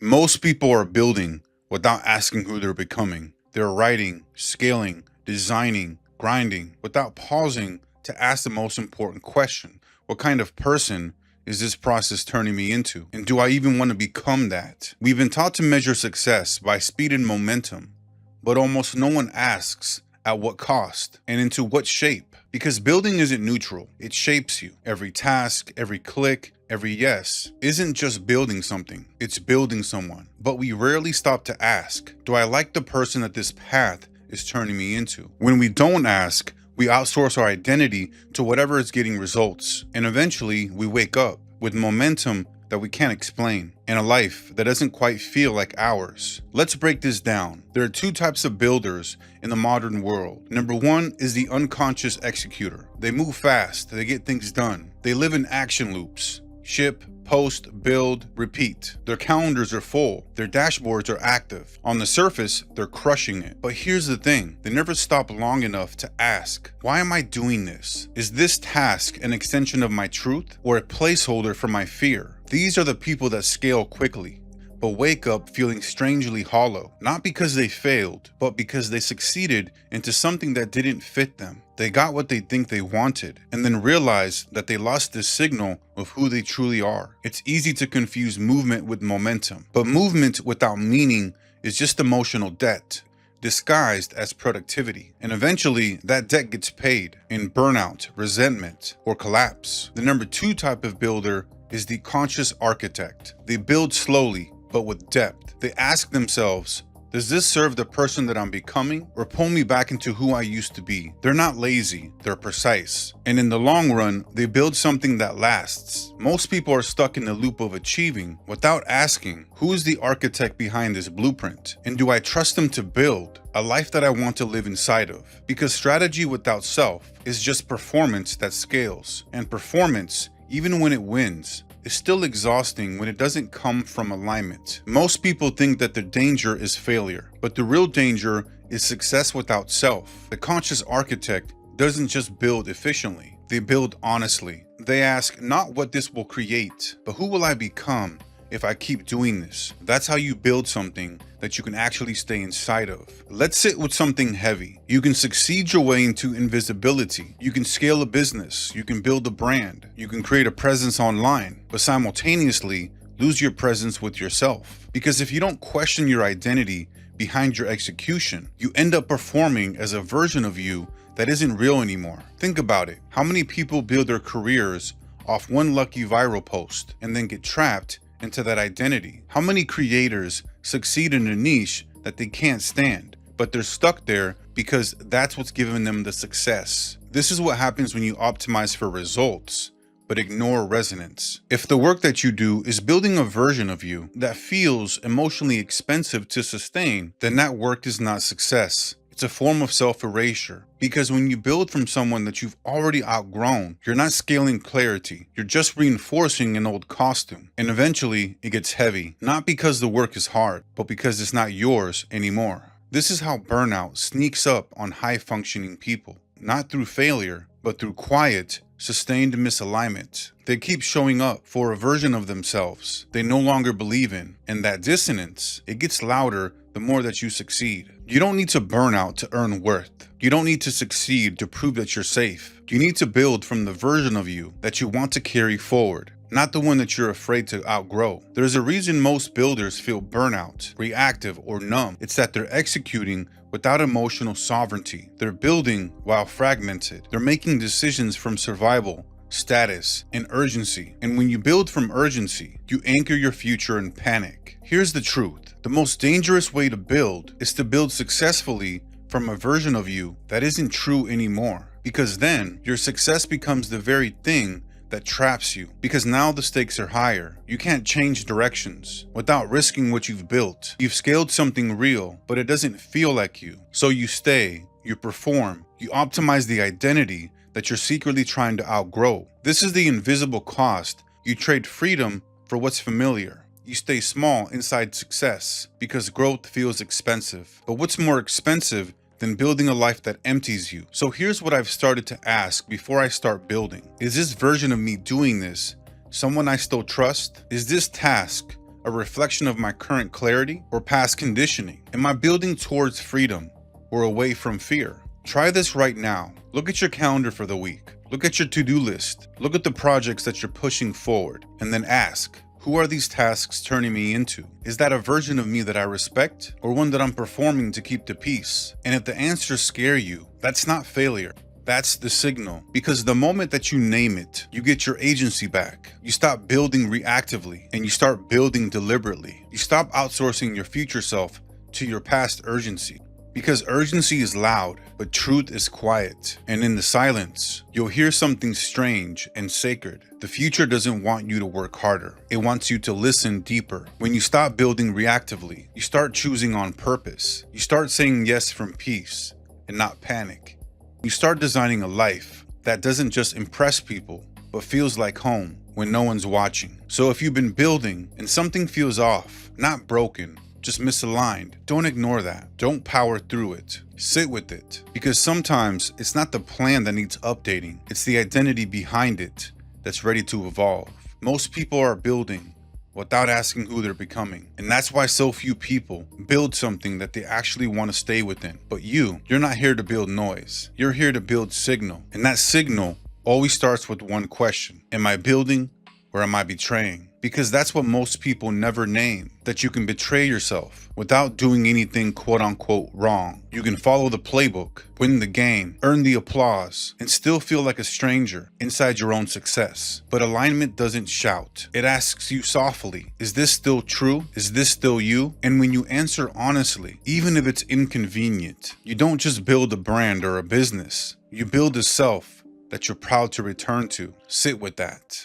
Most people are building without asking who they're becoming. They're writing, scaling, designing, grinding without pausing to ask the most important question. What kind of person is this process turning me into? And do I even want to become that? We've been taught to measure success by speed and momentum, but almost no one asks at what cost and into what shape. Because building isn't neutral, it shapes you. Every task, every click, every yes isn't just building something, it's building someone. But we rarely stop to ask, do I like the person that this path is turning me into? When we don't ask, we outsource our identity to whatever is getting results. And eventually we wake up with momentum that we can't explain, and a life that doesn't quite feel like ours. Let's break this down. There are two types of builders in the modern world. Number one is the unconscious executor. They move fast, they get things done. They live in action loops. Ship, post, build, repeat. Their calendars are full. Their dashboards are active. On the surface, they're crushing it. But here's the thing. They never stop long enough to ask, why am I doing this? Is this task an extension of my truth or a placeholder for my fear? These are the people that scale quickly, but wake up feeling strangely hollow. Not because they failed, but because they succeeded into something that didn't fit them. They got what they think they wanted, and then realized that they lost the signal of who they truly are. It's easy to confuse movement with momentum, but movement without meaning is just emotional debt, disguised as productivity. And eventually, that debt gets paid in burnout, resentment, or collapse. The number two type of builder is the conscious architect. They build slowly, but with depth. They ask themselves, does this serve the person that I'm becoming or pull me back into who I used to be? They're not lazy, they're precise. And in the long run, they build something that lasts. Most people are stuck in the loop of achieving without asking, who is the architect behind this blueprint? And do I trust them to build a life that I want to live inside of? Because strategy without self is just performance that scales. And performance, even when it wins, is still exhausting when it doesn't come from alignment. Most people think that the danger is failure, but the real danger is success without self. The conscious architect doesn't just build efficiently, they build honestly. They ask not what this will create, but who will I become if I keep doing this? That's how you build something that you can actually stay inside of. Let's sit with something heavy. You can succeed your way into invisibility. You can scale a business. You can build a brand. You can create a presence online, but simultaneously lose your presence with yourself. Because if you don't question your identity behind your execution, you end up performing as a version of you that isn't real anymore. Think about it. How many people build their careers off one lucky viral post and then get trapped into that identity? How many creators succeed in a niche that they can't stand, but they're stuck there because that's what's giving them the success? This is what happens when you optimize for results, but ignore resonance. If the work that you do is building a version of you that feels emotionally expensive to sustain, then that work is not success. It's a form of self-erasure, because when you build from someone that you've already outgrown, you're not scaling clarity, you're just reinforcing an old costume. And eventually it gets heavy, not because the work is hard, but because it's not yours anymore. This is how burnout sneaks up on high-functioning people, not through failure, but through quiet, sustained misalignment. They keep showing up for a version of themselves they no longer believe in, and that dissonance, it gets louder the more that you succeed. You don't need to burn out to earn worth. You don't need to succeed to prove that you're safe. You need to build from the version of you that you want to carry forward, not the one that you're afraid to outgrow. There's a reason most builders feel burnout, reactive, or numb. It's that they're executing without emotional sovereignty. They're building while fragmented. They're making decisions from survival, status, and urgency. And when you build from urgency, you anchor your future in panic. Here's the truth. The most dangerous way to build is to build successfully from a version of you that isn't true anymore. Because then your success becomes the very thing that traps you. Because now the stakes are higher. You can't change directions without risking what you've built. You've scaled something real, but it doesn't feel like you. So you stay, you perform, you optimize the identity that you're secretly trying to outgrow. This is the invisible cost. You trade freedom for what's familiar. You stay small inside success because growth feels expensive. But what's more expensive than building a life that empties you? So here's what I've started to ask before I start building. Is this version of me doing this someone I still trust? Is this task A reflection of my current clarity or past conditioning? Am I building towards freedom or away from fear? Try this right now. Look at your calendar for the week. Look at your to-do list. Look at the projects that you're pushing forward, and then ask, who are these tasks turning me into? Is that a version of me that I respect, or one that I'm performing to keep the peace? And if the answers scare you, that's not failure. That's the signal. Because the moment that you name it, you get your agency back. You stop building reactively, and you start building deliberately. You stop outsourcing your future self to your past urgency. Because urgency is loud, but truth is quiet. And in the silence, you'll hear something strange and sacred. The future doesn't want you to work harder. It wants you to listen deeper. When you stop building reactively, you start choosing on purpose. You start saying yes from peace and not panic. You start designing a life that doesn't just impress people, but feels like home when no one's watching. So if you've been building and something feels off, not broken, just misaligned, don't ignore that. Don't power through it. Sit with it. Because sometimes it's not the plan that needs updating, it's the identity behind it that's ready to evolve. Most people are building without asking who they're becoming. And that's why so few people build something that they actually want to stay within. But you're not here to build noise. You're here to build signal. And that signal always starts with one question. Am I building or am I betraying? Because that's what most people never name, that you can betray yourself without doing anything quote unquote wrong. You can follow the playbook, win the game, earn the applause, and still feel like a stranger inside your own success. But alignment doesn't shout. It asks you softly, is this still true? Is this still you? And when you answer honestly, even if it's inconvenient, you don't just build a brand or a business. You build a self that you're proud to return to. Sit with that.